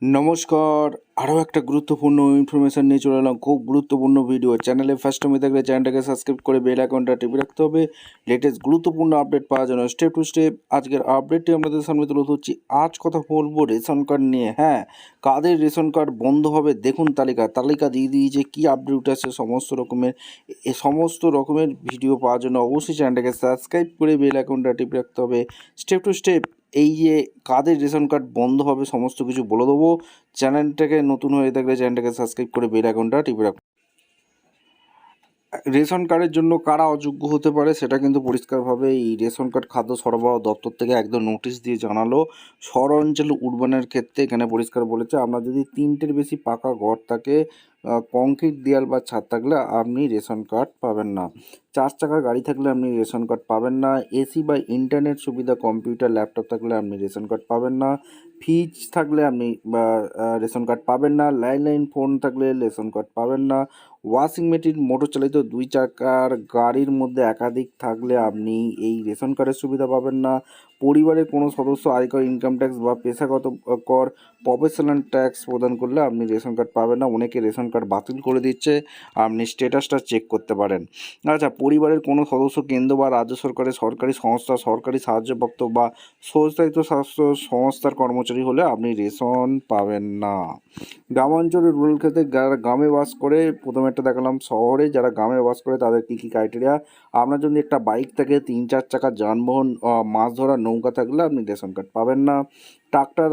নমস্কার, আরও একটা গুরুত্বপূর্ণ ইনফরমেশান নিয়ে চলে এলাম। খুব গুরুত্বপূর্ণ ভিডিও। চ্যানেলে ফার্স্ট টাইম থাকলে চ্যানেলটাকে সাবস্ক্রাইব করে বেল আইকনটা টিপে রাখতে হবে লেটেস্ট গুরুত্বপূর্ণ আপডেট পাওয়ার জন্য। স্টেপ টু স্টেপ আজকের আপডেটটি আপনাদের সামনে তুলে ধরছি। আজ কথা বলবো রেশন কার্ড নিয়ে। হ্যাঁ, কাদের রেশন কার্ড বন্ধ হবে দেখুন তালিকা দিয়ে দিয়েছে। কী আপডেট আছে সমস্ত রকমের ভিডিও পাওয়ার জন্য অবশ্যই চ্যানেলটাকে সাবস্ক্রাইব করে বেল আইকনটা টিপে রাখতে হবে। স্টেপ টু স্টেপ এই যে কাদের রেশন কার্ড বন্ধ হবে সমস্ত কিছু বলে দেবো। চ্যানেলটাকে নতুন হয়ে থাকলে চ্যানেলটাকে সাবস্ক্রাইব করে বেল আইকনটা টিপে রাখুন। রেশন কার্ডের জন্য কারা অযোগ্য হতে পারে সেটা কিন্তু পরিষ্কারভাবে এই রেশন কার্ড খাদ্য সরবরাহ দপ্তর থেকে একদম নোটিশ দিয়ে জানালো। শহর অঞ্চল উর্বানের ক্ষেত্রে এখানে পরিষ্কার বলেছে, আপনার যদি 3টের বেশি পাকা ঘর থাকে, কংক্রিট দেয়াল বা ছাদ থাকলে আপনি রেশন কার্ড পাবেন না। 4 চাকার গাড়ি থাকলে আপনি রেশন কার্ড পাবেন না। এসি বা ইন্টারনেট সুবিধা কম্পিউটার ল্যাপটপ থাকলে আপনি রেশন কার্ড পাবেন না। ফ্রিজ থাকলে আপনি রেশন কার্ড পাবেন না। ল্যান্ডলাইন ফোন থাকলে রেশন কার্ড পাবেন না। ওয়াশিং মেশিন মোটর চালিত 2 চাকার গাড়ির মধ্যে একাধিক থাকলে আপনি এই রেশন কার্ডের সুবিধা পাবেন না। পরিবারের কোনো সদস্য আয়কর, ইনকাম ট্যাক্স বা পেশাগত কর, প্রফেশনাল ট্যাক্স প্রদান করলে আপনি রেশন কার্ড পাবেন না। অনেকে রেশন কার্ড বাতিল করে দিচ্ছে, আপনি স্ট্যাটাসটা চেক করতে পারেন। আচ্ছা, পরিবারের কোনো সদস্য কেন্দ্র বা রাজ্য সরকারের সরকারি সংস্থা, সরকারি সাহায্যপ্রাপ্ত বা স্বশাসিত স্বাস্থ্য সংস্থার কর্মচারী হলে আপনি রেশন পাবেন না। গ্রামাঞ্চলের রুরাল ক্ষেত্রে যারা গ্রামে বাস করে, প্রথমে একটা দেখালাম শহরে যারা গ্রামে বাস করে তাদের কী কী ক্রাইটেরিয়া। আপনার যদি একটা বাইক থাকে, 3-4 চাকার যানবাহন, মাছ ধরার নৌকা থাকলে আপনি রেশন কার্ড পাবেন না। ট্রাক্টর,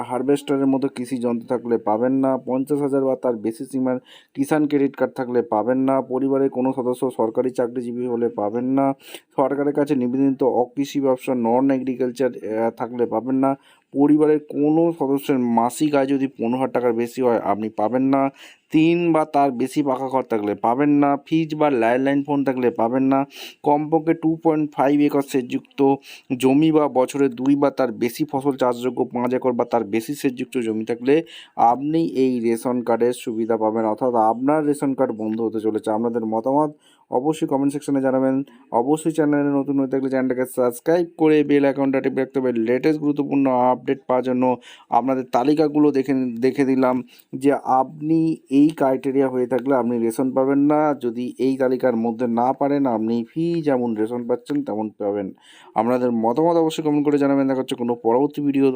হারভেস্টারের মতো কৃষি যন্ত্র থাকলে পাবেন না। 50,000 বা তার বেশি সীমার কিষাণ ক্রেডিট কার্ড থাকলে পাবেন না। পরিবারের কোনো সদস্য সরকারি চাকরিজীবী হলে পাবেন না। সরকারের কাছে নিবেদিত অকৃষি ব্যবসা, নন এগ্রিকালচার থাকলে পাবেন না। পরিবারের কোনো সদস্যের মাসিক আয় যদি 15,000 টাকার বেশি হয় আপনি পাবেন না। 3 বা তার বেশি পাকা ঘর থাকলে পাবেন না। ফ্রিজ বা ল্যান্ডলাইন ফোন থাকলে পাবেন না। কমপক্ষে 2.5 একর সেচযুক্ত জমি বা বছরে 2 বা তার বেশি ফসল চাষযোগ্য 5 একর বা তার বেশি সেচযুক্ত জমি থাকলে আপনি এই রেশন কার্ডের সুবিধা পাবেন। অর্থাৎ আপনার রেশন কার্ড বন্ধ হতে চলেছে। আপনাদের মতামত অবশ্যই কমেন্ট সেকশনে জানাবেন। অবশ্যই চ্যানেলে নতুন হয়ে থাকলে চ্যানেলটাকে সাবস্ক্রাইব করে বেল আইকনটা টিপে রাখতে হবে লেটেস্ট গুরুত্বপূর্ণ আপডেট পাওয়ার জন্য। আপনাদের তালিকাগুলো দেখে দিলাম যে আপনি এই ক্রাইটেরিয়া হয়ে থাকলে আপনি রেশন পাবেন না। যদি এই তালিকার মধ্যে না পারেন, আপনি ফি যেমন রেশন পাচ্ছেন তেমন পাবেন। আপনাদের মতামত অবশ্যই কমেন্ট করে জানাবেন। দেখা হচ্ছে কোনো পরবর্তী ভিডিও।